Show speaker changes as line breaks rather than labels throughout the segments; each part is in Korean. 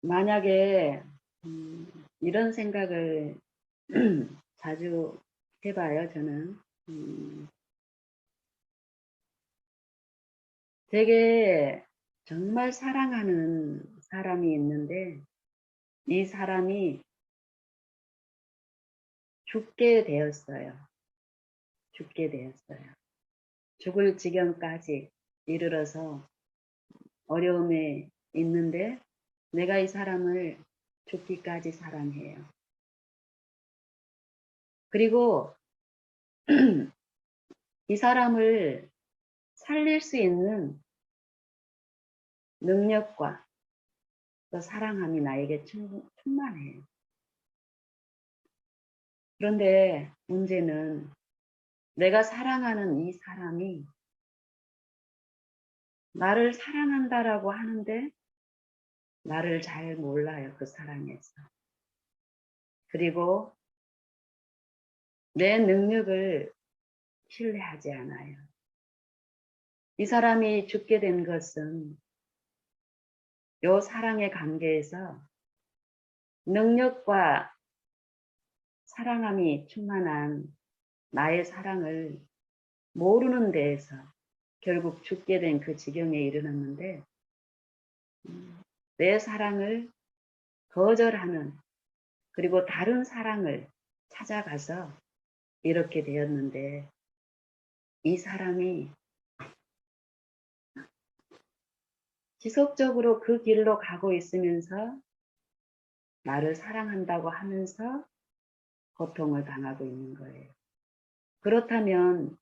만약에 이런 생각을 자주 해봐요. 저는 되게 정말 사랑하는 사람이 있는데 이 사람이 죽게 되었어요. 죽게 되었어요. 죽을 지경까지 이르러서 어려움에 있는데 내가 이 사람을 죽기까지 사랑해요. 그리고 이 사람을 살릴 수 있는 능력과 또 사랑함이 나에게 충만해요. 그런데 문제는 내가 사랑하는 이 사람이 나를 사랑한다라고 하는데 나를 잘 몰라요. 그 사랑에서. 그리고 내 능력을 신뢰하지 않아요. 이 사람이 죽게 된 것은 요 사랑의 관계에서 능력과 사랑함이 충만한 나의 사랑을 모르는 데에서 결국 죽게 된 그 지경에 이르렀는데 내 사랑을 거절하는 그리고 다른 사랑을 찾아가서 이렇게 되었는데 이 사람이 지속적으로 그 길로 가고 있으면서 나를 사랑한다고 하면서 고통을 당하고 있는 거예요. 그렇다면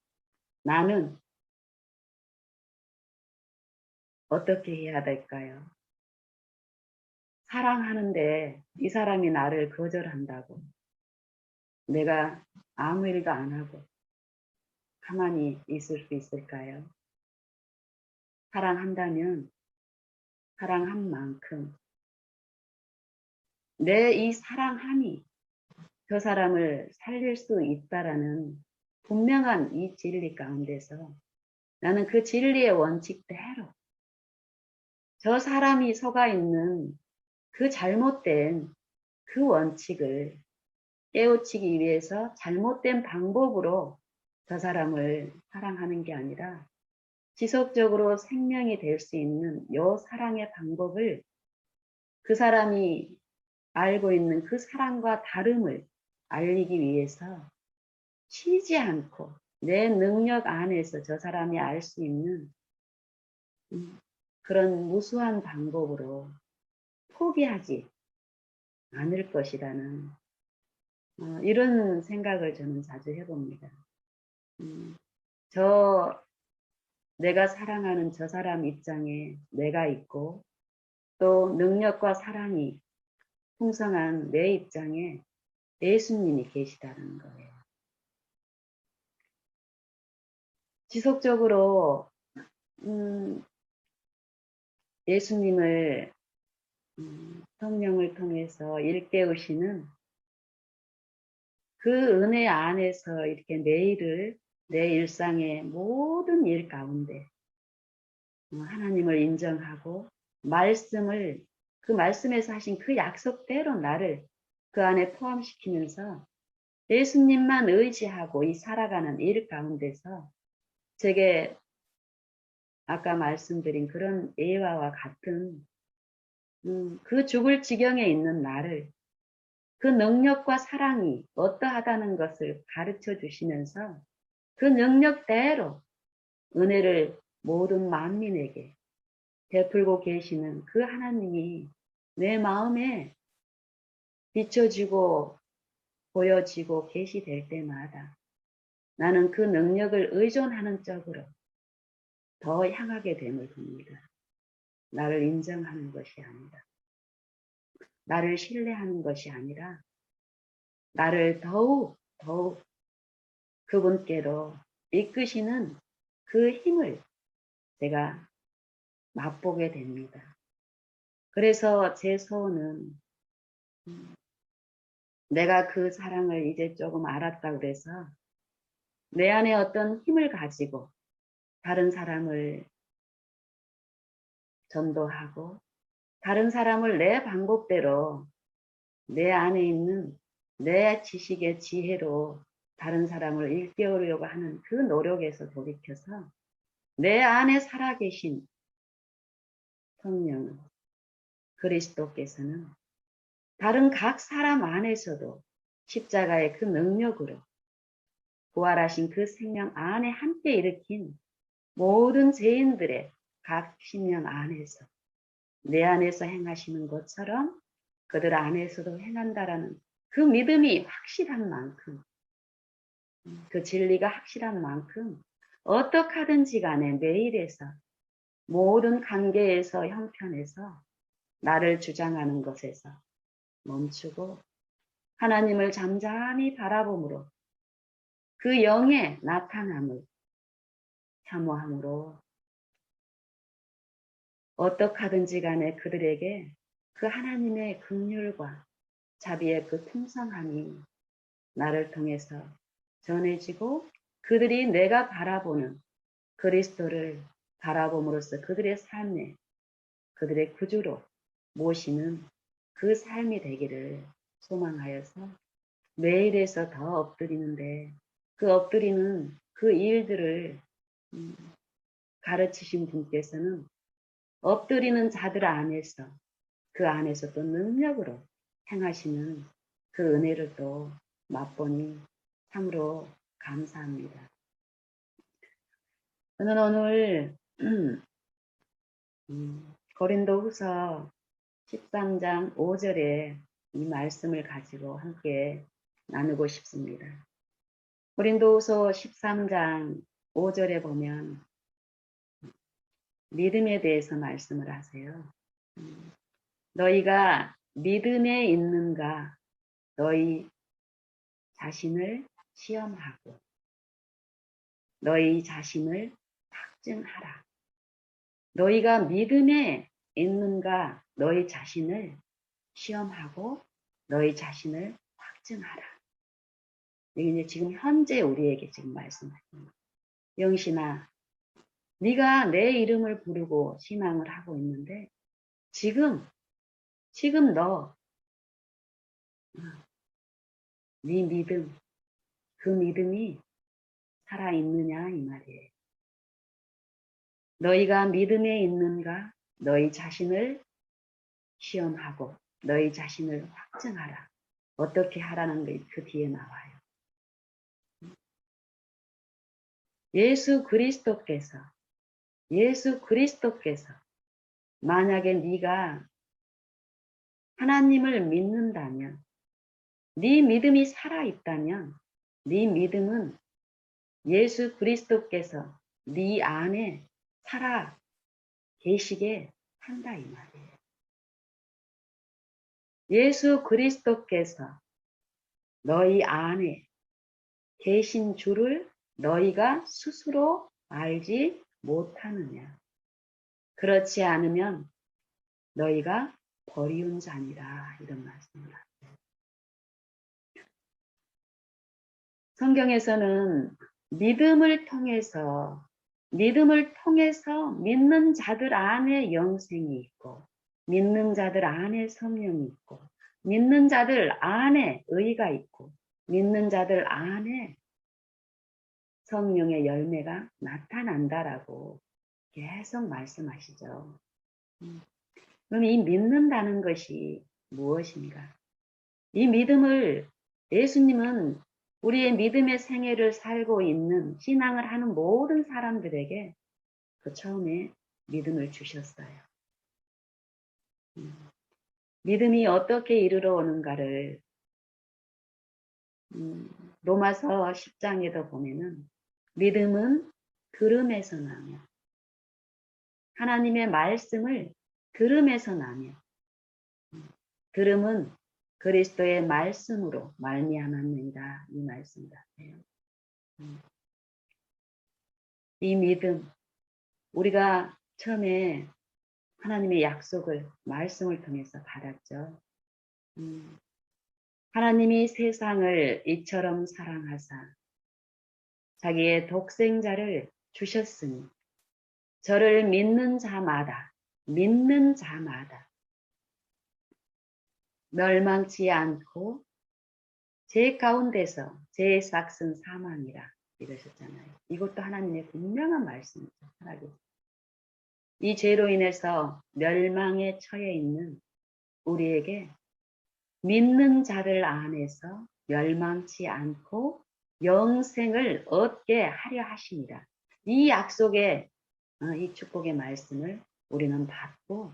나는 어떻게 해야 될까요? 사랑하는데 이 사람이 나를 거절한다고 내가 아무 일도 안 하고 가만히 있을 수 있을까요? 사랑한다면 사랑한 만큼 내 이 사랑함이 저 사람을 살릴 수 있다라는 분명한 이 진리 가운데서 나는 그 진리의 원칙대로 저 사람이 속아 있는 그 잘못된 그 원칙을 깨우치기 위해서 잘못된 방법으로 저 사람을 사랑하는 게 아니라 지속적으로 생명이 될 수 있는 요 사랑의 방법을 그 사람이 알고 있는 그 사랑과 다름을 알리기 위해서 쉬지 않고 내 능력 안에서 저 사람이 알 수 있는 그런 무수한 방법으로 포기하지 않을 것이라는 이런 생각을 저는 자주 해봅니다. 저 내가 사랑하는 저 사람 입장에 내가 있고 또 능력과 사랑이 풍성한 내 입장에 예수님이 계시다는 거예요. 지속적으로 예수님을 성령을 통해서 일깨우시는 그 은혜 안에서 이렇게 내 일상의 모든 일 가운데 하나님을 인정하고 그 말씀에서 하신 그 약속대로 나를 그 안에 포함시키면서 예수님만 의지하고 이 살아가는 일 가운데서 제게 아까 말씀드린 그런 예화와 같은 그 죽을 지경에 있는 나를 그 능력과 사랑이 어떠하다는 것을 가르쳐 주시면서 그 능력대로 은혜를 모든 만민에게 베풀고 계시는 그 하나님이 내 마음에 비춰지고 보여지고 계시될 때마다 나는 그 능력을 의존하는 쪽으로 더 향하게 됨을 봅니다. 나를 인정하는 것이 아니라 나를 신뢰하는 것이 아니라 나를 더욱 그분께로 이끄시는 그 힘을 제가 맛보게 됩니다. 그래서 제 소원은 내가 그 사랑을 이제 조금 알았다 그래서 내 안에 어떤 힘을 가지고 다른 사람을 전도하고 다른 사람을 내 방법대로 내 안에 있는 내 지식의 지혜로 다른 사람을 일깨우려고 하는 그 노력에서 돌이켜서 내 안에 살아계신 성령 그리스도께서는 다른 각 사람 안에서도 십자가의 그 능력으로 부활하신 그 생명 안에 함께 일으킨 모든 죄인들의 각 심령 안에서 내 안에서 행하시는 것처럼 그들 안에서도 행한다라는 그 믿음이 확실한 만큼, 그 진리가 확실한 만큼 어떻게 하든지 간에 매일에서 모든 관계에서 형편에서 나를 주장하는 것에서 멈추고 하나님을 잠잠히 바라봄으로 그 영의 나타남을 사모함으로 어떻게 하든지 간에 그들에게 그 하나님의 긍휼과 자비의 그 풍성함이 나를 통해서 전해지고 그들이 내가 바라보는 그리스도를 바라봄으로써 그들의 삶에 그들의 구주로 모시는 그 삶이 되기를 소망하여서 매일에서 더 엎드리는데 그 엎드리는 그 일들을 가르치신 분께서는 엎드리는 자들 안에서 그 안에서 또 능력으로 행하시는 그 은혜를 또 맛보니 참으로 감사합니다. 저는 오늘 고린도후서 13장 5절에 이 말씀을 가지고 함께 나누고 싶습니다. 고린도후서 13장 5절에 보면 믿음에 대해서 말씀을 하세요. 너희가 믿음에 있는가 너희 자신을 시험하고 너희 자신을 확증하라. 너희가 믿음에 있는가 너희 자신을 시험하고 너희 자신을 확증하라. 이게 이제 지금 현재 우리에게 지금 말씀하십니다. 영신아, 네가 내 이름을 부르고 신앙을 하고 있는데 지금 너 네 믿음, 그 믿음이 살아있느냐 이 말이에요. 너희가 믿음에 있는가 너희 자신을 시험하고 너희 자신을 확증하라. 어떻게 하라는 게 그 뒤에 나와요. 예수 그리스도께서 만약에 네가 하나님을 믿는다면 네 믿음이 살아있다면 네 믿음은 예수 그리스도께서 네 안에 살아 계시게 한다 이 말이에요. 예수 그리스도께서 너희 안에 계신 줄을 너희가 스스로 알지 못하느냐. 그렇지 않으면 너희가 버리운 자니라 이런 말씀을 하세요. 성경에서는 믿음을 통해서 믿는 자들 안에 영생이 있고 믿는 자들 안에 성령이 있고 믿는 자들 안에 의가 있고 믿는 자들 안에 성령의 열매가 나타난다라고 계속 말씀하시죠. 그럼 이 믿는다는 것이 무엇인가? 이 믿음을 예수님은 우리의 믿음의 생애를 살고 있는 신앙을 하는 모든 사람들에게 그 처음에 믿음을 주셨어요. 믿음이 어떻게 이르러 오는가를 로마서 10장에도 보면은 믿음은 들음에서 나며 하나님의 말씀을 들음에서 나며 들음은 그리스도의 말씀으로 말미암았느니라 이 말씀 같아요. 이 믿음 우리가 처음에 하나님의 약속을 말씀을 통해서 받았죠. 하나님이 세상을 이처럼 사랑하사 자기의 독생자를 주셨으니 저를 믿는 자마다 멸망치 않고 제 가운데서 제 삭슨 사망이라 이러셨잖아요. 이것도 하나님의 분명한 말씀이죠. 이 죄로 인해서 멸망에 처해 있는 우리에게 믿는 자를 안에서 멸망치 않고 영생을 얻게 하려 하십니다. 이 약속의 이 축복의 말씀을 우리는 받고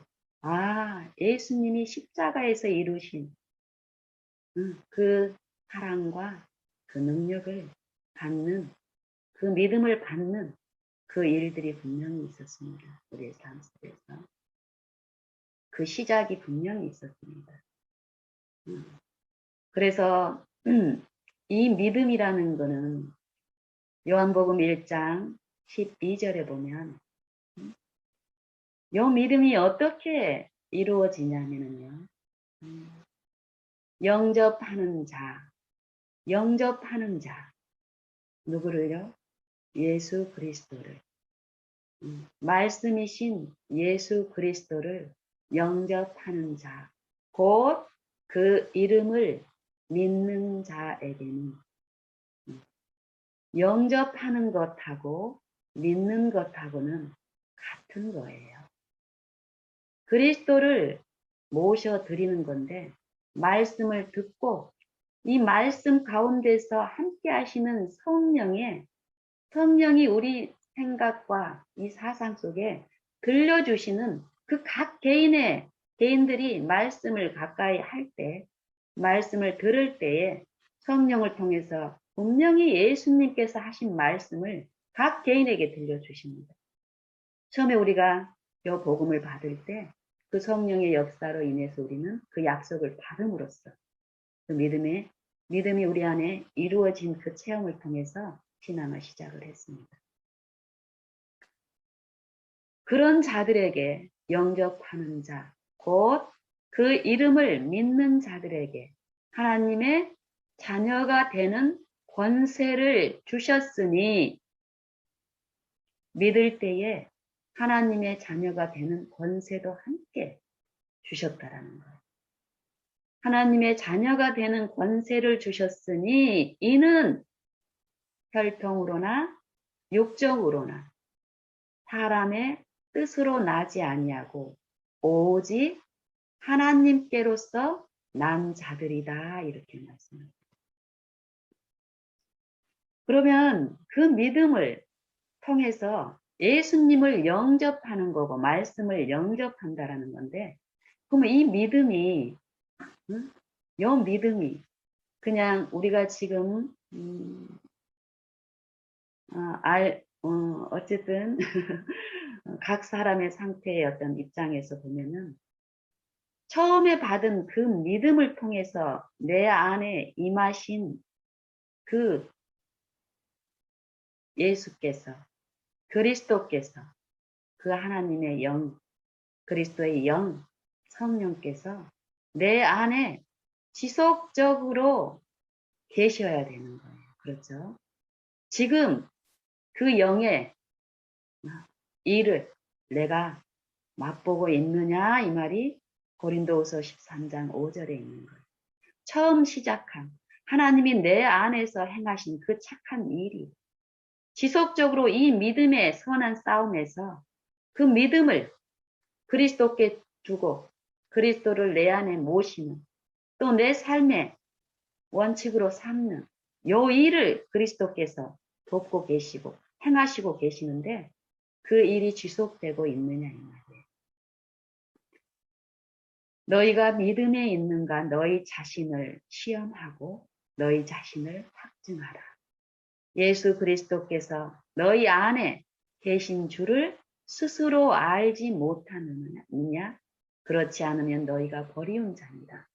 예수님이 십자가에서 이루신 그 사랑과 그 능력을 받는 그 믿음을 받는 그 일들이 분명히 있었습니다. 우리의 삶 속에서 그 시작이 분명히 있었습니다. 그래서 이 믿음이라는 거는 요한복음 1장 12절에 보면 이 믿음이 어떻게 이루어지냐면요. 영접하는 자, 누구를요? 예수 그리스도를, 말씀이신 예수 그리스도를 영접하는 자, 곧 그 이름을 믿는 자에게는 영접하는 것하고 믿는 것하고는 같은 거예요. 그리스도를 모셔드리는 건데 말씀을 듣고 이 말씀 가운데서 함께 하시는 성령이 우리 생각과 이 사상 속에 들려주시는 그 각 개인들이 말씀을 가까이 할 때, 말씀을 들을 때에 성령을 통해서 분명히 예수님께서 하신 말씀을 각 개인에게 들려주십니다. 처음에 우리가 이 복음을 받을 때 그 성령의 역사로 인해서 우리는 그 약속을 받음으로써 그 믿음이 우리 안에 이루어진 그 체험을 통해서 신앙을 시작을 했습니다. 그런 자들에게 영접하는 자, 곧 그 이름을 믿는 자들에게 하나님의 자녀가 되는 권세를 주셨으니 믿을 때에 하나님의 자녀가 되는 권세도 함께 주셨다라는 거예요. 하나님의 자녀가 되는 권세를 주셨으니 이는 혈통으로나 육정으로나 사람의 뜻으로 나지 아니하고 오직 하나님께로서 난 자들이다 이렇게 말씀합니다. 그러면 그 믿음을 통해서 예수님을 영접하는 거고 말씀을 영접한다라는 건데 그러면 이 믿음이 그냥 우리가 지금 어쨌든 각 사람의 상태의 어떤 입장에서 보면은 처음에 받은 그 믿음을 통해서 내 안에 임하신 그 예수께서 그리스도께서 그 하나님의 영 그리스도의 영 성령께서 내 안에 지속적으로 계셔야 되는 거예요. 그렇죠? 지금 그 영의 일을 내가 맛보고 있느냐 이 말이 고린도후서 13장 5절에 있는 거예요. 처음 시작한 하나님이 내 안에서 행하신 그 착한 일이 지속적으로 이 믿음의 선한 싸움에서 그 믿음을 그리스도께 두고 그리스도를 내 안에 모시는 또 내 삶의 원칙으로 삼는 요 일을 그리스도께서 돕고 계시고 행하시고 계시는데 그 일이 지속되고 있느냐 이 말이에요. 너희가 믿음에 있는가 너희 자신을 시험하고 너희 자신을 확증하라. 예수 그리스도께서 너희 안에 계신 줄을 스스로 알지 못하느냐? 그렇지 않으면 너희가 버리운 자입니다.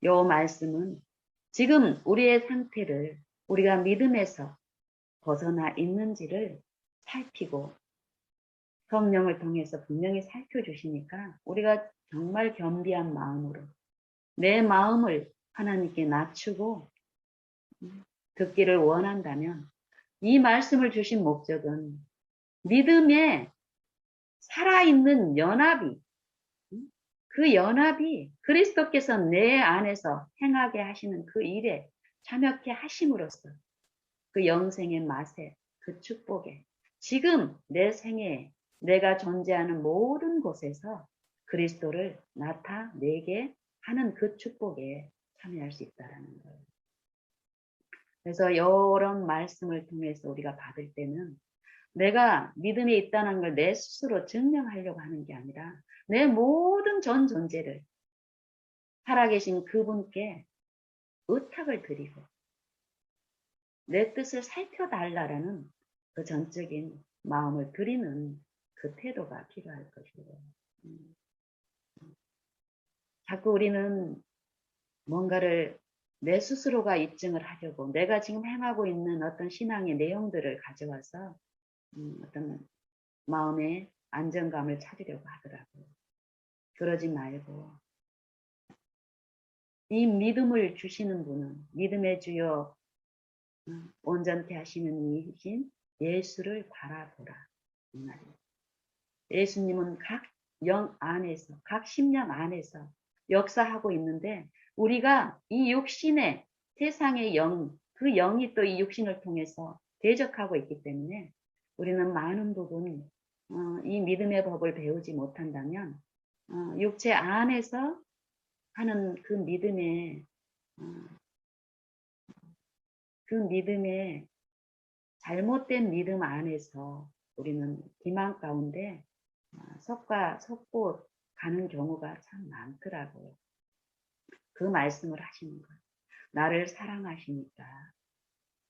요 말씀은 지금 우리의 상태를 우리가 믿음에서 벗어나 있는지를 살피고 성령을 통해서 분명히 살펴주시니까 우리가 정말 겸비한 마음으로 내 마음을 하나님께 낮추고 듣기를 원한다면 이 말씀을 주신 목적은 믿음에 살아있는 연합이 그 연합이 그리스도께서 내 안에서 행하게 하시는 그 일에 참여케 하심으로써 그 영생의 맛에 그 축복에 지금 내 생에 내가 존재하는 모든 곳에서 그리스도를 나타내게 하는 그 축복에 참여할 수 있다라는 거예요. 그래서 이런 말씀을 통해서 우리가 받을 때는 내가 믿음에 있다는 걸 내 스스로 증명하려고 하는 게 아니라 내 모든 전 존재를 살아계신 그분께 의탁을 드리고 내 뜻을 살펴달라라는 그 전적인 마음을 드리는 그 태도가 필요할 것이고 자꾸 우리는 뭔가를 내 스스로가 입증을 하려고 내가 지금 행하고 있는 어떤 신앙의 내용들을 가져와서 어떤 마음의 안정감을 찾으려고 하더라고요. 그러지 말고 이 믿음을 주시는 분은 믿음의 주여 온전케 하시는 이신 예수를 바라보라. 이 말이에요. 예수님은 각 영 안에서 각 심령 안에서 역사하고 있는데 우리가 이 육신의 세상의 영, 그 영이 또 이 육신을 통해서 대적하고 있기 때문에 우리는 많은 부분 이 믿음의 법을 배우지 못한다면 육체 안에서 하는 그 믿음의 잘못된 믿음 안에서 우리는 기망 가운데 섞고 가는 경우가 참 많더라고요. 그 말씀을 하시는 거예요. 나를 사랑하시니까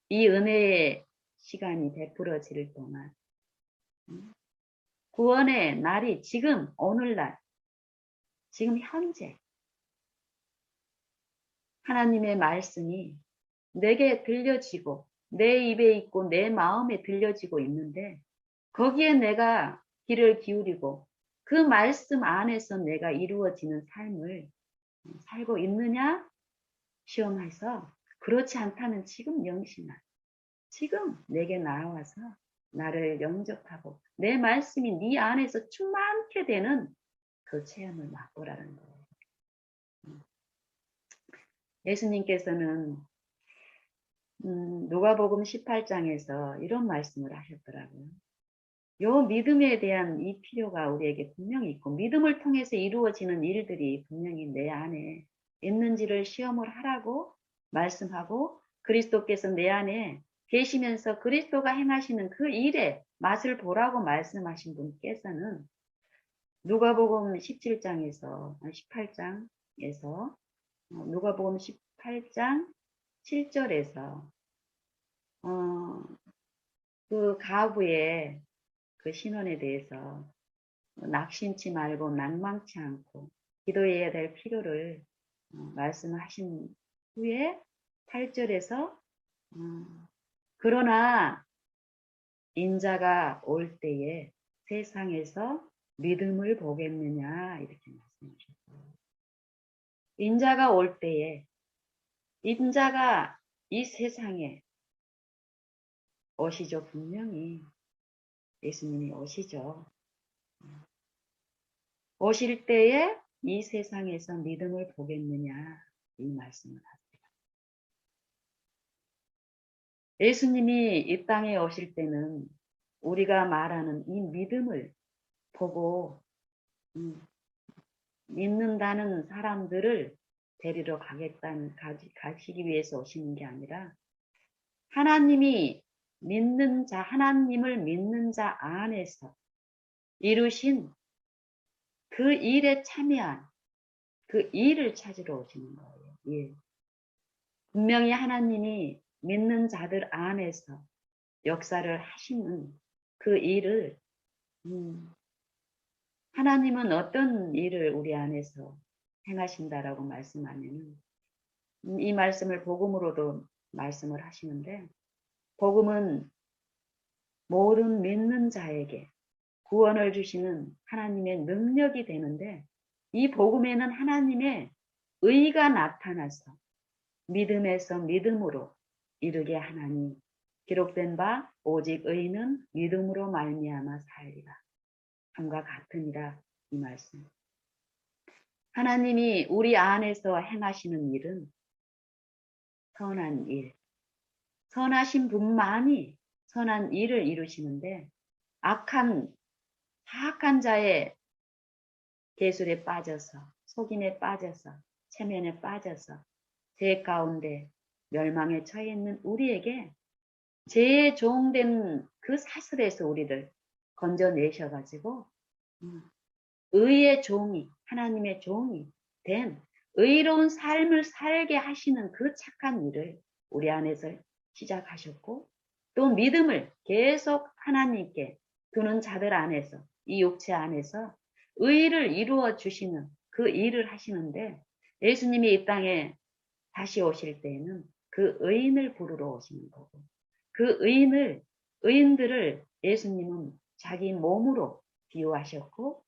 이 은혜의 시간이 베풀어질 동안 구원의 날이 지금 오늘날 지금 현재 하나님의 말씀이 내게 들려지고 내 입에 있고 내 마음에 들려지고 있는데 거기에 내가 귀를 기울이고 그 말씀 안에서 내가 이루어지는 삶을 살고 있느냐 시험해서 그렇지 않다면 지금 영신아 지금 내게 나와서 나를 영접하고 내 말씀이 네 안에서 충만케 되는 그 체험을 맛보라는 거예요. 예수님께서는 누가복음 18장에서 이런 말씀을 하셨더라고요. 요 믿음에 대한 이 필요가 우리에게 분명히 있고 믿음을 통해서 이루어지는 일들이 분명히 내 안에 있는지를 시험을 하라고 말씀하고 그리스도께서 내 안에 계시면서 그리스도가 행하시는 그 일의 맛을 보라고 말씀하신 분께서는 누가복음 17장에서 18장에서 누가복음 18장 7절에서 그 가부의 그 신원에 대해서 낙심치 말고 낭망치 않고 기도해야 될 필요를 말씀하신 후에 8절에서 그러나 인자가 올 때에 세상에서 믿음을 보겠느냐 이렇게 말씀하셨어요. 인자가 올 때에 인자가 이 세상에 오시죠. 분명히 예수님이 오시죠. 오실 때에 이 세상에서 믿음을 보겠느냐 이 말씀을 하세요. 예수님이 이 땅에 오실 때는 우리가 말하는 이 믿음을 보고 믿는다는 사람들을 데리러 가시기 위해서 오시는 게 아니라 하나님이 믿는 자, 하나님을 믿는 자 안에서 이루신 그 일에 참여한 그 일을 찾으러 오시는 거예요. 예. 분명히 하나님이 믿는 자들 안에서 역사를 하시는 그 일을 하나님은 어떤 일을 우리 안에서 행하신다라고 말씀하면 이 말씀을 복음으로도 말씀을 하시는데 복음은 모든 믿는 자에게 구원을 주시는 하나님의 능력이 되는데 이 복음에는 하나님의 의가 나타나서 믿음에서 믿음으로 이르게 하나니 기록된 바 오직 의는 믿음으로 말미암아 살리라 함과 같으니라 이 말씀. 하나님이 우리 안에서 행하시는 일은 선한 일, 선하신 분만이 선한 일을 이루시는데 악한 사악한 자의 계술에 빠져서 속임에 빠져서 체면에 빠져서 죄 가운데 멸망에 처해 있는 우리에게 죄의 종된 그 사슬에서 우리를 건져내셔가지고 의의 종이 하나님의 종이 된 의로운 삶을 살게 하시는 그 착한 일을 우리 안에서 시작하셨고 또 믿음을 계속 하나님께 두는 자들 안에서 이 육체 안에서 의를 이루어 주시는 그 일을 하시는데 예수님이 이 땅에 다시 오실 때에는 그 의인을 부르러 오시는 거고 그 의인들을 예수님은 자기 몸으로 비유하셨고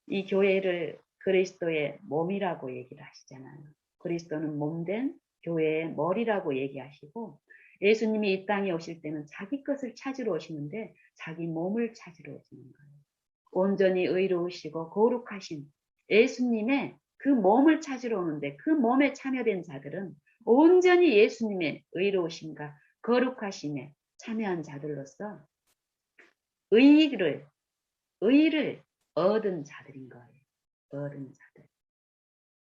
이 교회를 그리스도의 몸이라고 얘기를 하시잖아요. 그리스도는 몸된 교회의 머리라고 얘기하시고 예수님이 이 땅에 오실 때는 자기 것을 찾으러 오시는데 자기 몸을 찾으러 오시는 거예요. 온전히 의로우시고 거룩하신 예수님의 그 몸을 찾으러 오는데 그 몸에 참여된 자들은 온전히 예수님의 의로우심과 거룩하심에 참여한 자들로서 의를 얻은 자들인 거예요. 얻은 자들.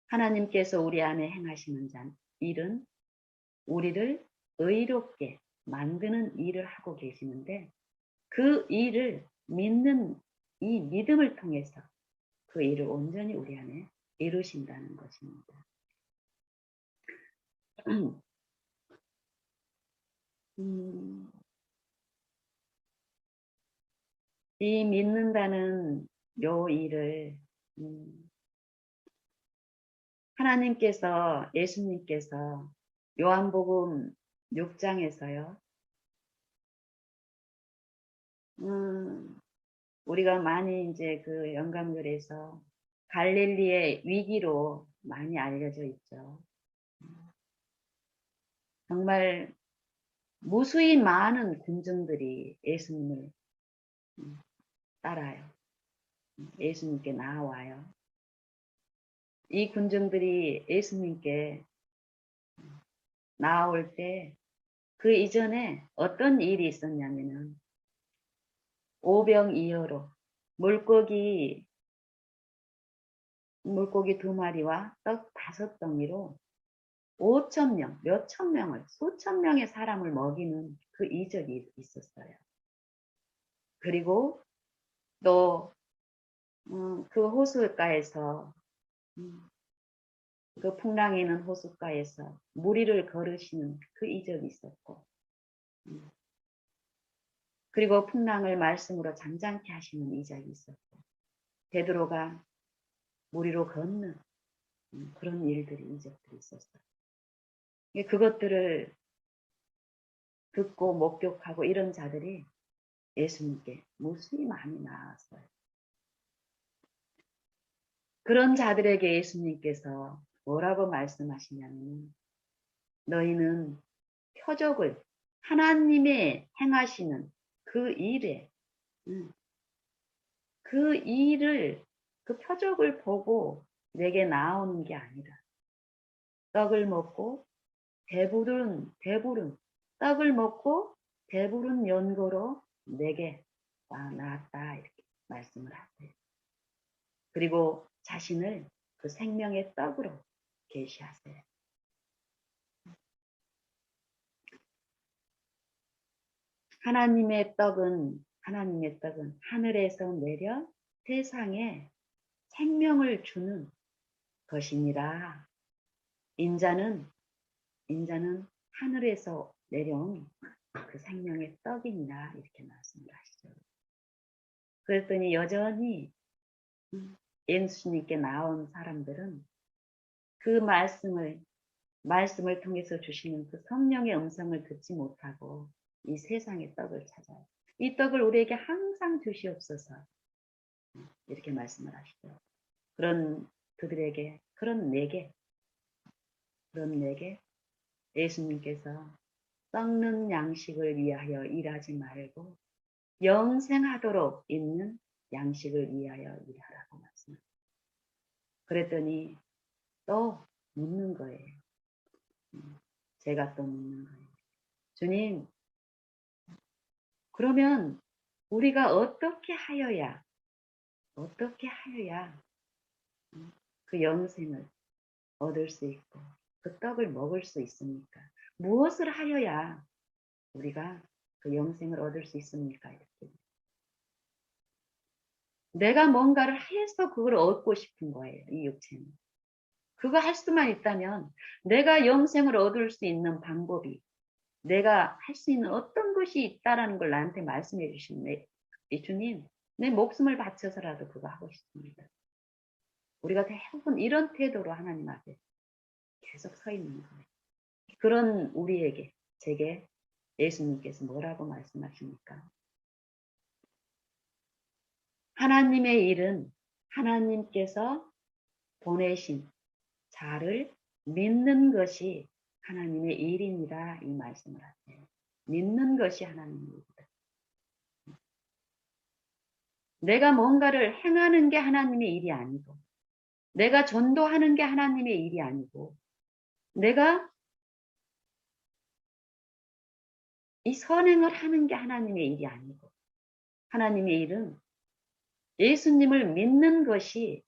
하나님께서 우리 안에 행하시는 일은 우리를 의롭게 만드는 일을 하고 계시는데 그 일을 믿는 이 믿음을 통해서 그 일을 온전히 우리 안에 이루신다는 것입니다. 이 믿는다는 요 일을 하나님께서 예수님께서 요한복음 6장에서요. 우리가 많이 이제 그 영감글에서 갈릴리의 위기로 많이 알려져 있죠. 정말 무수히 많은 군중들이 예수님을 따라요. 예수님께 나와요. 이 군중들이 예수님께 나올 때 그 이전에 어떤 일이 있었냐면은 오병이어로 물고기 2마리와 떡 5덩이로 5,000명, 몇천 명을, 수천 명의 사람을 먹이는 그 이적이 있었어요. 그리고 또 그 호숫가에서 그 풍랑이 있는 호숫가에서 무리를 걸으시는 그 이적이 있었고 그리고 풍랑을 말씀으로 잠잠케 하시는 이적이 있었고 베드로가 무리로 걷는 그런 일들이 이적들이 있었어요. 그것들을 듣고 목격하고 이런 자들이 예수님께 무수히 많이 나왔어요. 그런 자들에게 예수님께서 뭐라고 말씀하시냐면 너희는 표적을 하나님의 행하시는 그 일에 그 일을 그 표적을 보고 내게 나오는 게 아니라 떡을 먹고 배부른 떡을 먹고 배부른 연고로 내게 나왔다 이렇게 말씀을 하세요. 그리고 자신을 그 생명의 떡으로 계시하세요. 하나님의 떡은 하늘에서 내려 세상에 생명을 주는 것이니라. 인자는 하늘에서 내려온 그 생명의 떡이니라 이렇게 말씀을 하시죠. 그랬더니 여전히 예수님께 나온 사람들은 그 말씀을 통해서 주시는 그 성령의 음성을 듣지 못하고 이 세상의 떡을 찾아요. 이 떡을 우리에게 항상 주시옵소서 이렇게 말씀을 하시죠. 그런 그들에게 그런 내게 예수님께서 썩는 양식을 위하여 일하지 말고 영생하도록 있는 양식을 위하여 일하라고 말씀합니다. 그랬더니 또 묻는 거예요. 제가 또 묻는 거예요. 주님, 그러면 우리가 어떻게 하여야 그 영생을 얻을 수 있고 그 떡을 먹을 수 있습니까? 무엇을 하여야 우리가 그 영생을 얻을 수 있습니까? 이렇게. 내가 뭔가를 해서 그걸 얻고 싶은 거예요. 이 육체는. 그거 할 수만 있다면 내가 영생을 얻을 수 있는 방법이 내가 할 수 있는 어떤 것이 있다라는 걸 나한테 말씀해 주시는 이 주님, 내 목숨을 바쳐서라도 그거 하고 싶습니다. 우리가 대부분 이런 태도로 하나님 앞에 계속 서 있는 거예요. 그런 우리에게, 제게 예수님께서 뭐라고 말씀하십니까? 하나님의 일은 하나님께서 보내신 자를 믿는 것이 하나님의 일이니라 이 말씀을 하세요. 믿는 것이 하나님의 일이다. 내가 뭔가를 행하는 게 하나님의 일이 아니고 내가 전도하는 게 하나님의 일이 아니고 내가 이 선행을 하는 게 하나님의 일이 아니고 하나님의 일은 예수님을 믿는 것이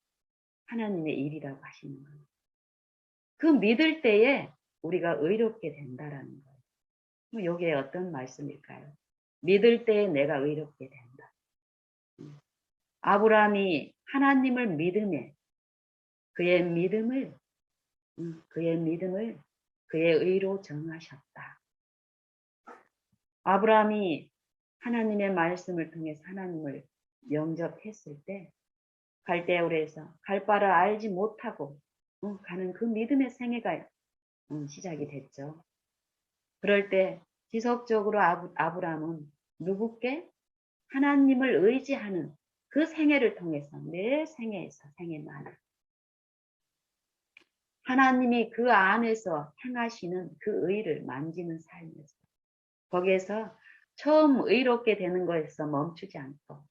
하나님의 일이라고 하시는 거예요. 그 믿을 때에 우리가 의롭게 된다라는 거예요. 이게 어떤 말씀일까요? 믿을 때에 내가 의롭게 된다. 아브라함이 하나님을 믿음에 그의 믿음을 그의 의로 정하셨다. 아브라함이 하나님의 말씀을 통해서 하나님을 영접했을 때 갈대아울에서 갈 바를 알지 못하고 가는 그 믿음의 생애가 시작이 됐죠. 그럴 때 지속적으로 아브라함은 누구께? 하나님을 의지하는 그 생애를 통해서 내 생애에서 생애마다 하나님이 그 안에서 행하시는 그 의를 만지는 삶에서 거기에서 처음 의롭게 되는 것에서 멈추지 않고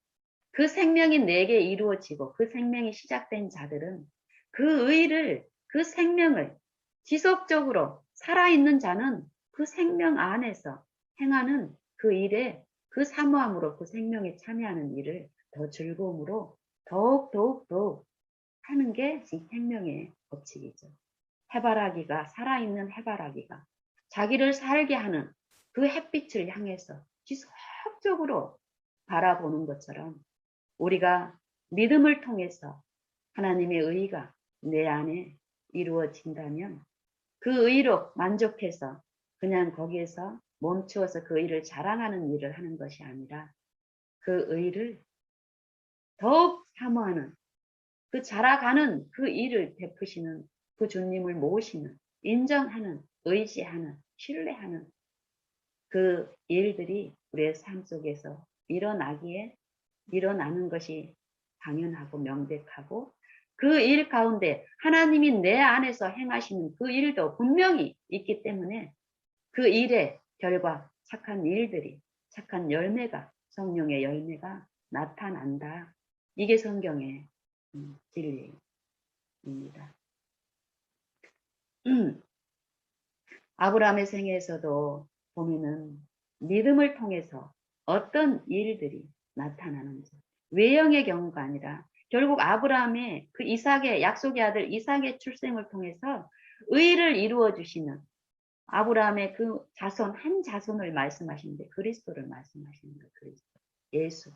그 생명이 내게 이루어지고 그 생명이 시작된 자들은 그 의를 그 생명을 지속적으로 살아있는 자는 그 생명 안에서 행하는 그 일에 그 사모함으로 그 생명에 참여하는 일을 더 즐거움으로 더욱 하는 게 생명의 법칙이죠. 해바라기가 살아있는 해바라기가 자기를 살게 하는 그 햇빛을 향해서 지속적으로 바라보는 것처럼 우리가 믿음을 통해서 하나님의 의가 내 안에 이루어진다면 그 의로 만족해서 그냥 거기에서 멈추어서 그 의를 자랑하는 일을 하는 것이 아니라 그 의를 더욱 사모하는 그 자라가는 그 일을 베푸시는 그 주님을 모시는 인정하는 의지하는 신뢰하는 그 일들이 우리의 삶 속에서 일어나는 것이 당연하고 명백하고 그 일 가운데 하나님이 내 안에서 행하시는 그 일도 분명히 있기 때문에 그 일의 결과 착한 일들이 착한 열매가 성령의 열매가 나타난다. 이게 성경의 진리입니다. 아브라함의 생애에서도 보면은 믿음을 통해서 어떤 일들이 나타나는지 외형의 경우가 아니라 결국 아브라함의 그 이삭의 약속의 아들 이삭의 출생을 통해서 의를 이루어 주시는 아브라함의 그 자손 한 자손을 말씀하시는데 그리스도를 말씀하시는 거예요. 그리스도 예수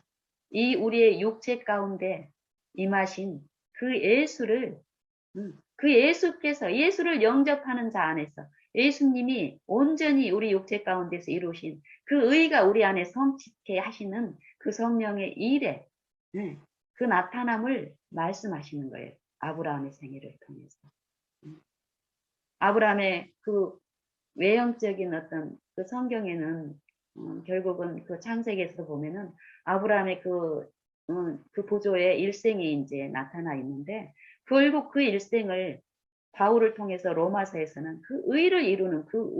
이 우리의 육체 가운데 임하신 그 예수를 그 예수께서 예수를 영접하는 자 안에서 예수님이 온전히 우리 육체 가운데서 이루신 그 의가 우리 안에 성취케 하시는 그 성령의 일에 그 나타남을 말씀하시는 거예요. 아브라함의 생애를 통해서. 아브라함의 그 외형적인 어떤 그 성경에는 결국은 그 창세기에서 보면은 아브라함의 그 보조의 일생이 이제 나타나 있는데 결국 그 일생을 바울을 통해서 로마서에서는 그 의를 이루는 그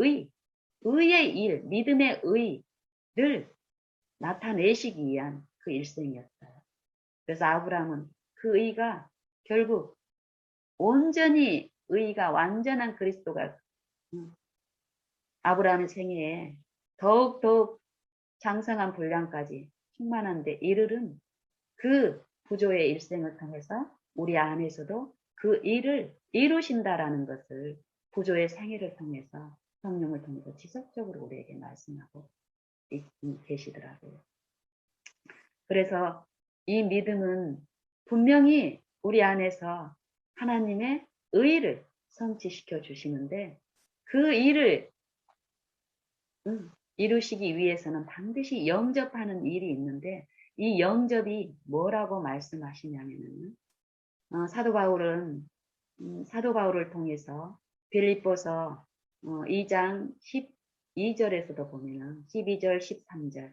의의 일, 믿음의 의를 나타내시기 위한 그 일생이었어요. 그래서 아브라함은 그 의가 결국 온전히 의가 완전한 그리스도가 아브라함의 생애에 더욱 장성한 분량까지 충만한데 이르른 그 구조의 일생을 통해서 우리 안에서도 그 일을 이루신다라는 것을 구조의 생애를 통해서 성령을 통해서 지속적으로 우리에게 말씀하고 계시더라고요. 그래서 이 믿음은 분명히 우리 안에서 하나님의 의를 성취시켜 주시는데 그 일을 이루시기 위해서는 반드시 영접하는 일이 있는데 이 영접이 뭐라고 말씀하시냐면은 사도 바울을 통해서 빌립보서 2장 12절에서도 보면은 12절 13절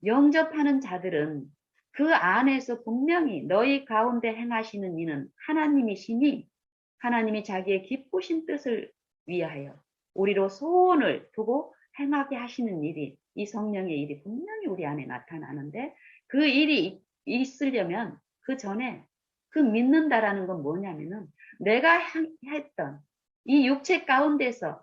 영접하는 자들은 그 안에서 분명히 너희 가운데 행하시는 이는 하나님이시니 하나님이 자기의 기쁘신 뜻을 위하여 우리로 소원을 두고 행하게 하시는 일이 이 성령의 일이 분명히 우리 안에 나타나는데 그 일이 있으려면 그 전에 그 믿는다라는 건 뭐냐면은 내가 했던 이 육체 가운데서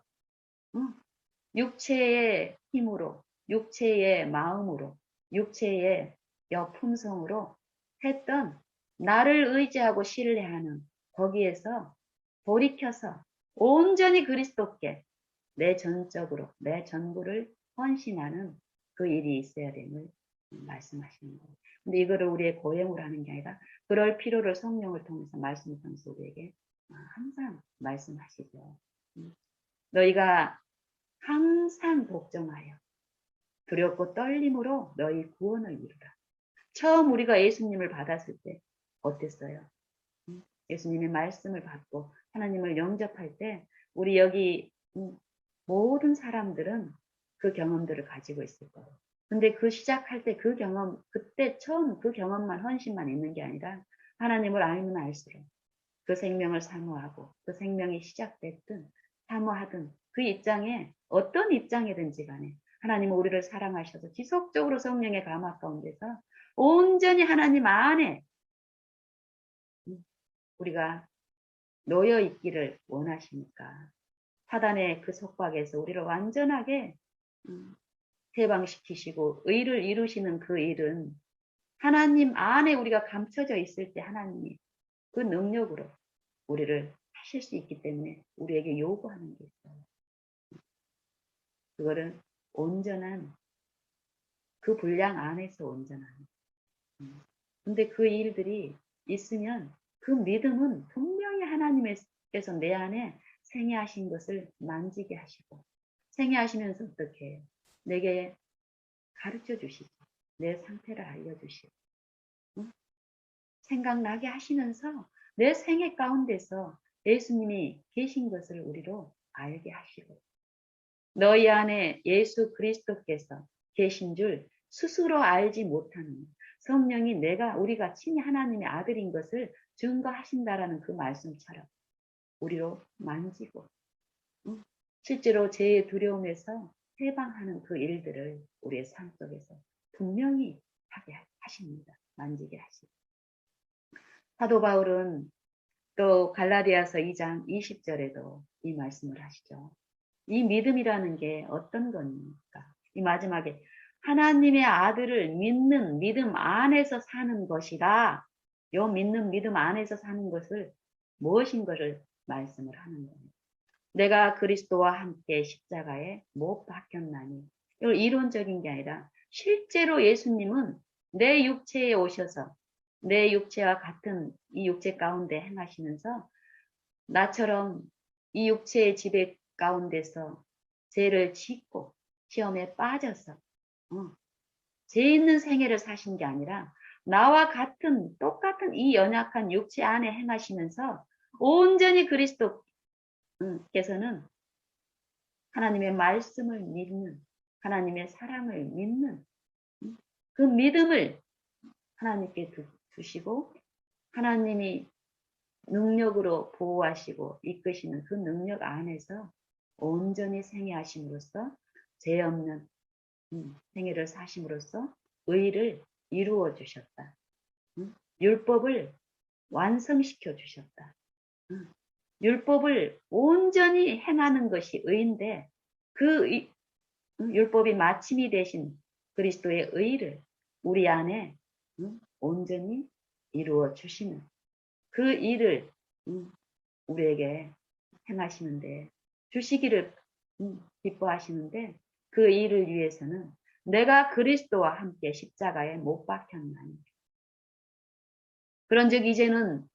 육체의 힘으로 육체의 마음으로 육체의 여품성으로 했던 나를 의지하고 신뢰하는 거기에서 돌이켜서 온전히 그리스도께 내 전적으로 내 전부를 헌신하는 그 일이 있어야 됨을 말씀하시는 거예요. 근데 이거를 우리의 고행으로 하는 게 아니라 그럴 필요를 성령을 통해서 말씀을 통해서 우리에게 항상 말씀하시죠. 너희가 항상 복종하여 두렵고 떨림으로 너희 구원을 이루라. 처음 우리가 예수님을 받았을 때 어땠어요? 예수님의 말씀을 받고 하나님을 영접할 때 우리 여기 모든 사람들은 그 경험들을 가지고 있을 거예요. 근데 그 시작할 때 그 경험, 그때 처음 그 경험만 헌신만 있는 게 아니라 하나님을 알면 알수록 그 생명을 사모하고 그 생명이 시작됐든 사모하든 그 입장에 어떤 입장이든지 간에 하나님은 우리를 사랑하셔서 지속적으로 성령의 감화 가운데서 온전히 하나님 안에 우리가 놓여 있기를 원하시니까 사단의 그 속박에서 우리를 완전하게 해방시키시고 의를 이루시는 그 일은 하나님 안에 우리가 감춰져 있을 때 하나님이 그 능력으로 우리를 하실 수 있기 때문에 우리에게 요구하는 게 있어요. 그거는 온전한 그 분량 안에서 온전한. 근데 그 일들이 있으면 그 믿음은 분명히 하나님께서 내 안에 생애하신 것을 만지게 하시고 생애하시면서 어떻게 해요? 내게 가르쳐 주시고 내 상태를 알려주시고 생각나게 하시면서 내 생애 가운데서 예수님이 계신 것을 우리로 알게 하시고 너희 안에 예수 그리스도께서 계신 줄 스스로 알지 못하는 성령이 우리가 친히 하나님의 아들인 것을 증거하신다라는 그 말씀처럼 우리로 만지고 실제로 죄의 두려움에서 해방하는 그 일들을 우리의 삶 속에서 분명히 하게 하십니다. 만지게 하십니다. 사도 바울은 또 갈라디아서 2장 20절에도 이 말씀을 하시죠. 이 믿음이라는 게 어떤 겁니까? 이 마지막에 하나님의 아들을 믿는 믿음 안에서 사는 것이라 요 믿는 믿음 안에서 사는 것을 무엇인 것을 말씀을 하는 겁니다. 내가 그리스도와 함께 십자가에 못 박혔나니 이건 이론적인 게 아니라 실제로 예수님은 내 육체에 오셔서 내 육체와 같은 이 육체 가운데 행하시면서 나처럼 이 육체의 지배 가운데서 죄를 짓고 시험에 빠져서 죄 있는 생애를 사신 게 아니라 나와 같은 똑같은 이 연약한 육체 안에 행하시면서 온전히 그리스도께서는 하나님의 말씀을 믿는 하나님의 사랑을 믿는 그 믿음을 하나님께 두시고 하나님이 능력으로 보호하시고 이끄시는 그 능력 안에서 온전히 생애하심으로써 죄 없는 생애를 사심으로써 의를 이루어 주셨다. 율법을 완성시켜 주셨다. 율법을 온전히 행하는 것이 의인데 그 율법이 마침이 되신 그리스도의 의를 우리 안에 온전히 이루어 주시는 그 일을 우리에게 행하시는데 주시기를 기뻐하시는데 그 일을 위해서는 내가 그리스도와 함께 십자가에 못 박혔나니 그런즉 이제는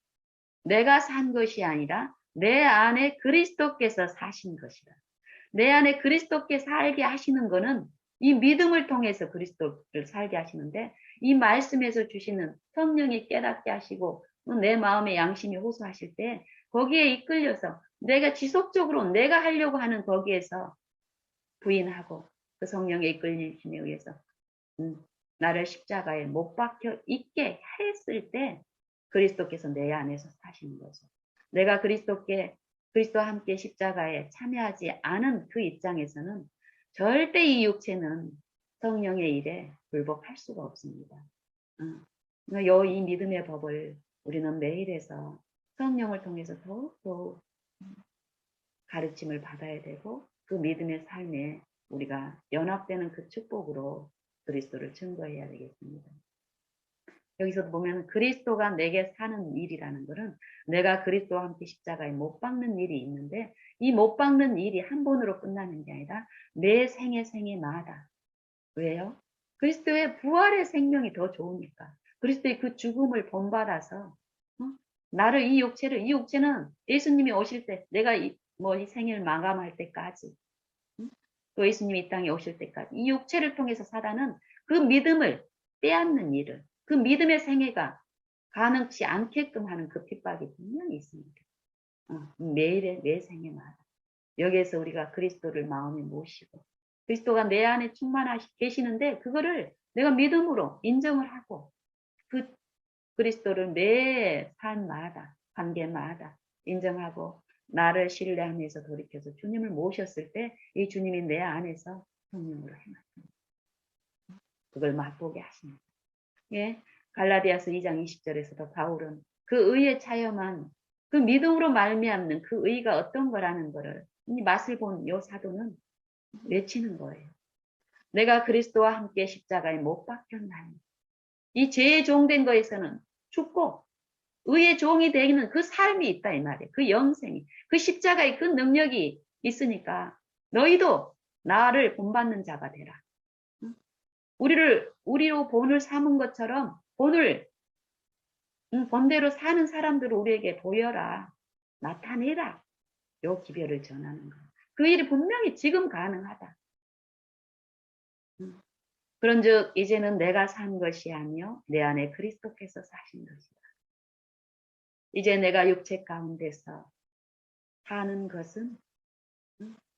내가 산 것이 아니라 내 안에 그리스도께서 사신 것이다. 내 안에 그리스도께 살게 하시는 것은 이 믿음을 통해서 그리스도를 살게 하시는데 이 말씀에서 주시는 성령이 깨닫게 하시고 내 마음의 양심이 호소하실 때 거기에 이끌려서 내가 지속적으로 내가 하려고 하는 거기에서 부인하고 그 성령의 이끌림에 의해서 나를 십자가에 못 박혀 있게 했을 때 그리스도께서 내 안에서 사시는 거죠. 내가 그리스도와 함께 십자가에 참여하지 않은 그 입장에서는 절대 이 육체는 성령의 일에 굴복할 수가 없습니다. 이 믿음의 법을 우리는 매일에서 성령을 통해서 더욱 가르침을 받아야 되고 그 믿음의 삶에 우리가 연합되는 그 축복으로 그리스도를 증거해야 되겠습니다. 여기서 보면 그리스도가 내게 사는 일이라는 것은 내가 그리스도와 함께 십자가에 못 박는 일이 있는데 이 못 박는 일이 한 번으로 끝나는 게 아니라 내 생애마다. 왜요? 그리스도의 부활의 생명이 더 좋으니까. 그리스도의 그 죽음을 본받아서 나를 이 육체는 예수님이 오실 때 내가 이 생을 마감할 때까지 또 예수님이 이 땅에 오실 때까지 이 육체를 통해서 사단은 그 믿음을 빼앗는 일을 그 믿음의 생애가 가능치 않게끔 하는 그 핍박이 분명히 있습니다. 매 생애마다 여기에서 우리가 그리스도를 마음에 모시고 그리스도가 내 안에 충만하시 계시는데 그거를 내가 믿음으로 인정을 하고 그 그리스도를 매 삶마다 관계마다 인정하고 나를 신뢰하면서 돌이켜서 주님을 모셨을 때 이 주님이 내 안에서 성령으로 행하십니다. 그걸 맛보게 하십니다. 예, 갈라디아서 2장 20절에서도 바울은 그 의에 차여만 그 믿음으로 말미암는 그 의가 어떤 거라는 거를 이 맛을 본 요 사도는 외치는 거예요. 내가 그리스도와 함께 십자가에 못 박혔나니 이 죄의 종된 거에서는 죽고 의의 종이 되는 그 삶이 있다 이 말이에요. 그 영생이 그 십자가의 그 능력이 있으니까 너희도 나를 본받는 자가 되라. 우리로 본을 삼은 것처럼 본대로 사는 사람들을 우리에게 보여라. 나타내라. 요 기별을 전하는 거. 그 일이 분명히 지금 가능하다. 그런즉 이제는 내가 산 것이 아니요 내 안에 그리스도께서 사신 것이다. 이제 내가 육체 가운데서 사는 것은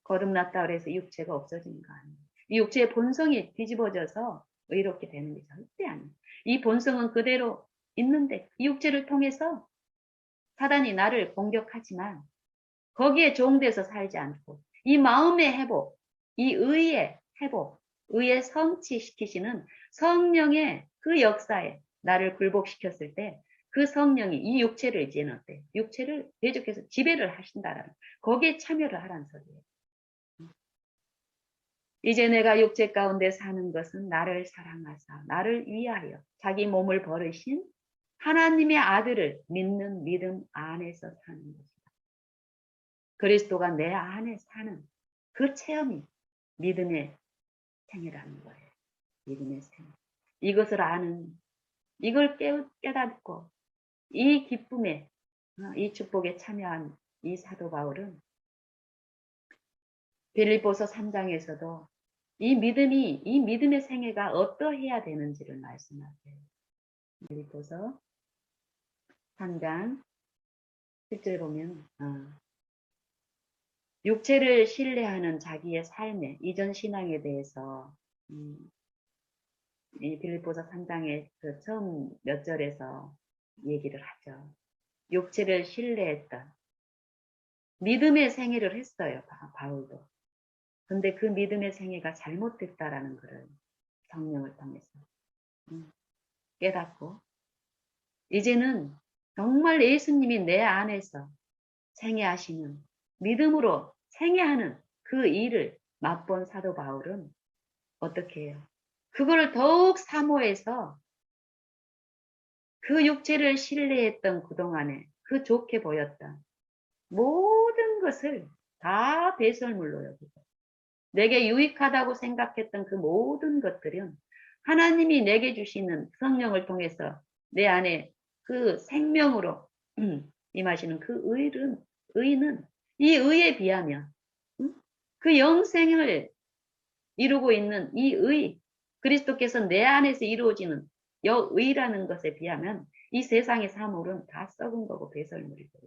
거듭났다 그래서 육체가 없어지는 거 아니에요. 이 육체의 본성이 뒤집어져서 의롭게 되는 게 절대 아니에요. 이 본성은 그대로 있는데 이 육체를 통해서 사단이 나를 공격하지만 거기에 종돼서 살지 않고 이 마음의 회복, 이 의의 회복, 의의 성취시키시는 성령의 그 역사에 나를 굴복시켰을 때 그 성령이 이 육체를 이제는 어때? 육체를 계속해서 지배를 하신다라는 거기에 참여를 하라는 소리예요. 이제 내가 육체 가운데 사는 것은 나를 사랑하사 나를 위하여 자기 몸을 버리신 하나님의 아들을 믿는 믿음 안에서 사는 것이다. 그리스도가 내 안에 사는 그 체험이 믿음의 생이라는 거예요. 믿음의 생. 이것을 아는, 이걸 깨닫고 이 기쁨에, 이 축복에 참여한 이 사도 바울은 빌립보서 3장에서도 이 믿음의 생애가 어떠해야 되는지를 말씀하세요. 빌립보서 3장 10절 보면 육체를 신뢰하는 자기의 삶의 이전 신앙에 대해서 이 빌립보서 3장의 그 처음 몇 절에서 얘기를 하죠. 육체를 신뢰했던 믿음의 생애를 했어요. 바울도. 근데 그 믿음의 생애가 잘못됐다라는 것을 성령을 통해서 깨닫고 이제는 정말 예수님이 내 안에서 생애하시는, 믿음으로 생애하는 그 일을 맛본 사도 바울은 어떻게 해요? 그거를 더욱 사모해서 그 육체를 신뢰했던 그동안에 그 좋게 보였던 모든 것을 다 배설물로 여기고 내게 유익하다고 생각했던 그 모든 것들은 하나님이 내게 주시는 성령을 통해서 내 안에 그 생명으로 임하시는 그 의는 이 의에 비하면 그 영생을 이루고 있는 이 의, 그리스도께서 내 안에서 이루어지는 여의라는 것에 비하면 이 세상의 사물은 다 썩은 거고 배설물이고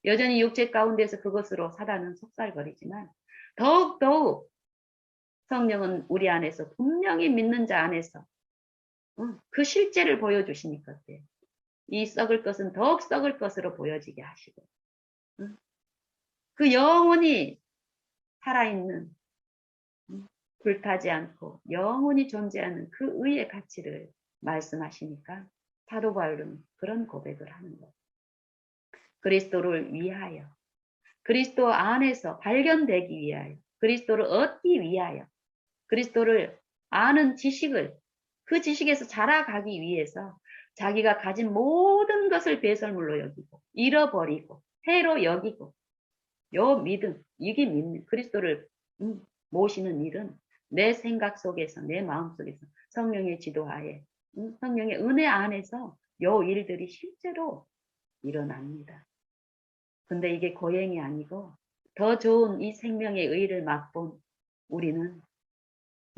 여전히 육체 가운데서 그것으로 사단은 속살거리지만 더욱더욱 성령은 우리 안에서 분명히 믿는 자 안에서 그 실제를 보여주시니까 이 썩을 것은 더욱 썩을 것으로 보여지게 하시고 그 영원히 살아있는 불타지 않고 영원히 존재하는 그 의의 가치를 말씀하시니까 사도 바울은 그런 고백을 하는 거예요. 그리스도를 위하여, 그리스도 안에서 발견되기 위하여, 그리스도를 얻기 위하여, 그리스도를 아는 지식을 그 지식에서 자라가기 위해서 자기가 가진 모든 것을 배설물로 여기고 잃어버리고 해로 여기고 요 믿음, 이게 믿는 그리스도를 모시는 일은 내 생각 속에서 내 마음 속에서 성령의 지도하에 성령의 은혜 안에서 요 일들이 실제로 일어납니다. 근데 이게 고행이 아니고 더 좋은 이 생명의 의를 맛본 우리는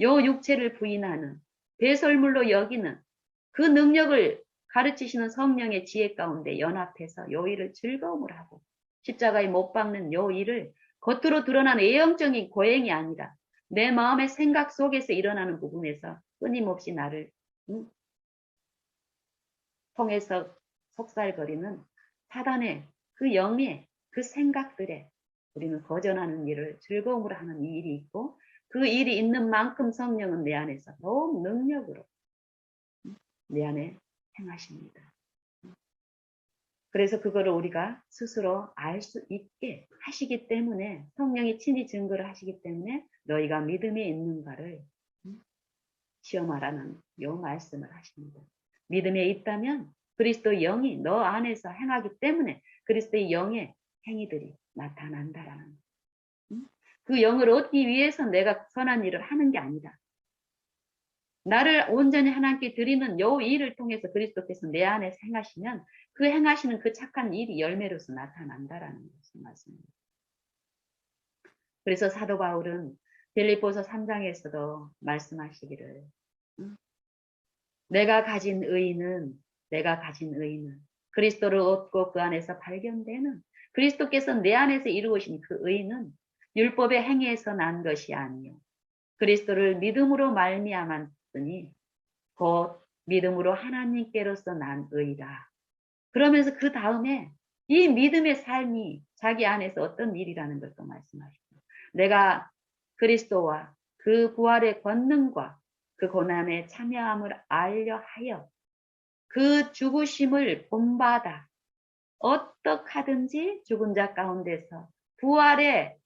요 육체를 부인하는 배설물로 여기는 그 능력을 가르치시는 성령의 지혜 가운데 연합해서 요 일을 즐거움을 하고 십자가에 못 박는 요 일을 겉으로 드러난 외형적인 고행이 아니라 내 마음의 생각 속에서 일어나는 부분에서 끊임없이 나를 통해서 속살거리는 사단의 그 영의 그 생각들에 우리는 거절하는 일을 즐거움으로 하는 이 일이 있고 그 일이 있는 만큼 성령은 내 안에서 더욱 능력으로 내 안에 행하십니다. 그래서 그거를 우리가 스스로 알 수 있게 하시기 때문에 성령이 친히 증거를 하시기 때문에 너희가 믿음에 있는가를 시험하라는 요 말씀을 하십니다. 믿음에 있다면 그리스도 영이 너 안에서 행하기 때문에 그리스도의 영의 행위들이 나타난다라는 그 영을 얻기 위해서 내가 선한 일을 하는 게 아니다. 나를 온전히 하나님께 드리는 요 일을 통해서 그리스도께서 내 안에서 행하시면 그 행하시는 그 착한 일이 열매로서 나타난다라는 것을 말씀입니다. 그래서 사도 바울은 빌립보서 3장에서도 말씀하시기를 내가 가진 의는 그리스도를 얻고 그 안에서 발견되는 그리스도께서 내 안에서 이루으신 그 의는 율법의 행위에서 난 것이 아니요 그리스도를 믿음으로 말미암았으니 곧 믿음으로 하나님께로서 난 의라. 그러면서 그 다음에 이 믿음의 삶이 자기 안에서 어떤 일이라는 걸 또 말씀하시고 내가 그리스도와 그 부활의 권능과 그 고난에 참여함을 알려 하여 그 죽으심을 본받아 어떡하든지 죽은 자 가운데서 부활에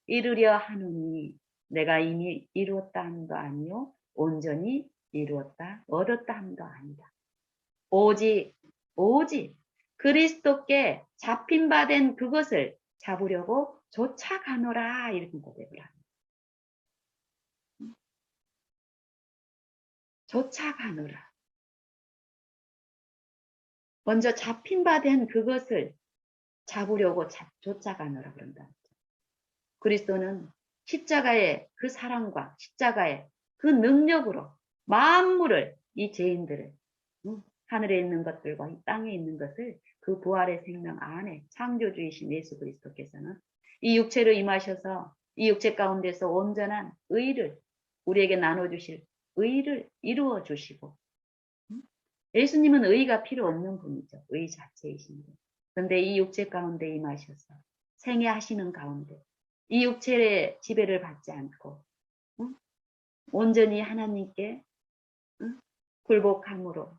이르려 하느니 내가 이미 이루었다 함도 아니요 온전히 이루었다 얻었다 함도 아니다. 오직 그리스도께 잡힌 바 된 그것을 잡으려고 쫓아가노라 이렇게 고백을 합니다. 쫓아가노라. 먼저 잡힌 바 된 그것을 잡으려고 쫓아가노라 그런다. 그리스도는 십자가의 그 사랑과 십자가의 그 능력으로 만물을 이 죄인들을 하늘에 있는 것들과 이 땅에 있는 것을 그 부활의 생명 안에 창조주이신 예수 그리스도께서는 이 육체로 임하셔서 이 육체 가운데서 온전한 의를 우리에게 나눠주실 의를 이루어 주시고 예수님은 의가 필요 없는 분이죠. 의 자체이신 분. 그런데 이 육체 가운데 임하셔서 생애하시는 가운데 이 육체의 지배를 받지 않고 온전히 하나님께 굴복함으로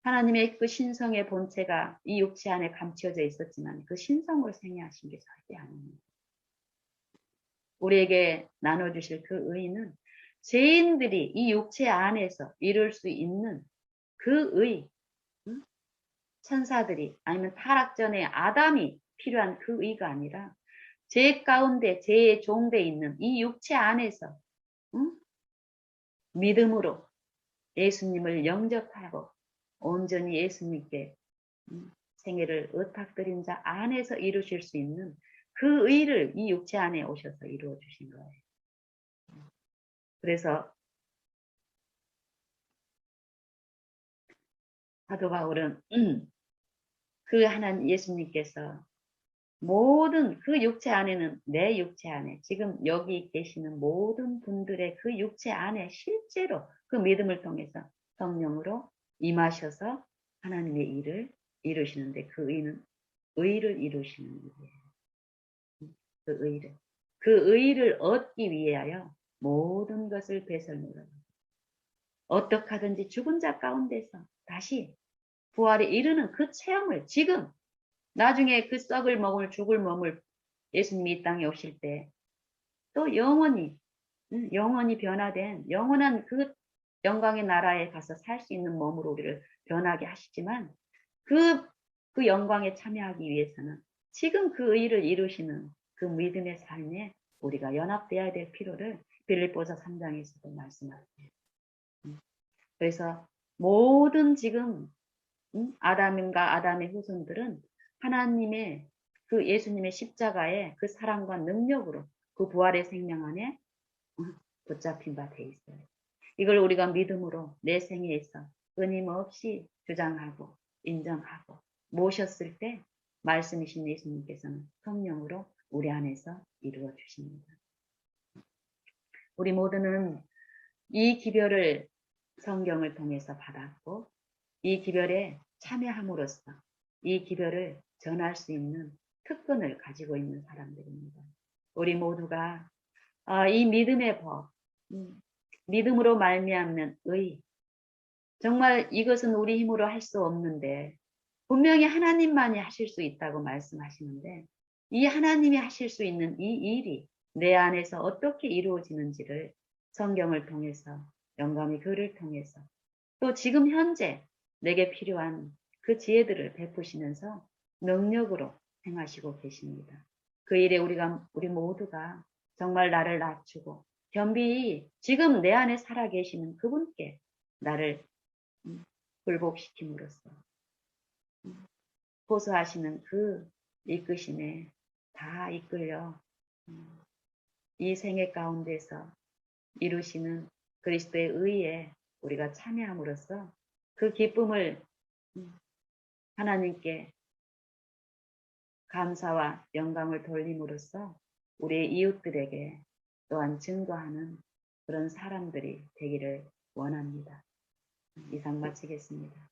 하나님의 그 신성의 본체가 이 육체 안에 감춰져 있었지만 그 신성을 생애하신 게 절대 아닙니다. 우리에게 나눠주실 그 의는 죄인들이 이 육체 안에서 이룰 수 있는 그 의, 천사들이 아니면 타락전에 아담이 필요한 그 의가 아니라 죄 가운데 죄의 종돼 있는 이 육체 안에서 믿음으로 예수님을 영접하고 온전히 예수님께 생애를 의탁드린 자 안에서 이루실 수 있는 그 의를 이 육체 안에 오셔서 이루어 주신 거예요. 그래서 사도 바울은 그 하나님 예수님께서 모든 그 육체 안에는 내 육체 안에 지금 여기 계시는 모든 분들의 그 육체 안에 실제로 그 믿음을 통해서 성령으로 임하셔서 하나님의 일을 이루시는데 그 의는 의를 이루시는 일이에요. 그 의를 얻기 위하여 모든 것을 배설물로 어떻게 하든지 죽은 자 가운데서 다시 부활에 이르는 그 체험을 지금 나중에 그 썩을 먹을 죽을 몸을 예수님이 이 땅에 오실 때 또 영원히 변화된 영원한 그 영광의 나라에 가서 살 수 있는 몸으로 우리를 변하게 하시지만 그 영광에 참여하기 위해서는 지금 그 의를 이루시는 그 믿음의 삶에 우리가 연합되어야 될 필요를 빌립보서 3장에서도 말씀하세요. 그래서 모든 지금 아담과 아담의 후손들은 하나님의 그 예수님의 십자가의 그 사랑과 능력으로 그 부활의 생명 안에 붙잡힌 바 돼 있어요. 이걸 우리가 믿음으로 내 생애에서 끊임없이 주장하고 인정하고 모셨을 때 말씀이신 예수님께서는 성령으로 우리 안에서 이루어 주십니다. 우리 모두는 이 기별을 성경을 통해서 받았고 이 기별에 참여함으로써 이 기별을 전할 수 있는 특권을 가지고 있는 사람들입니다. 우리 모두가 이 믿음의 법, 믿음으로 말미암는 의, 정말 이것은 우리 힘으로 할 수 없는데 분명히 하나님만이 하실 수 있다고 말씀하시는데 이 하나님이 하실 수 있는 이 일이 내 안에서 어떻게 이루어지는지를 성경을 통해서 영감의 글을 통해서 또 지금 현재 내게 필요한 그 지혜들을 베푸시면서 능력으로 행하시고 계십니다. 그 일에 우리 모두가 정말 나를 낮추고 겸비히 지금 내 안에 살아 계시는 그분께 나를 굴복시킴으로써 호소하시는 그 이끄심에 다 이끌려 이 생애 가운데서 이루시는 그리스도의 의에 우리가 참여함으로써 그 기쁨을 하나님께 감사와 영광을 돌림으로써 우리의 이웃들에게 또한 증거하는 그런 사람들이 되기를 원합니다. 이상 마치겠습니다.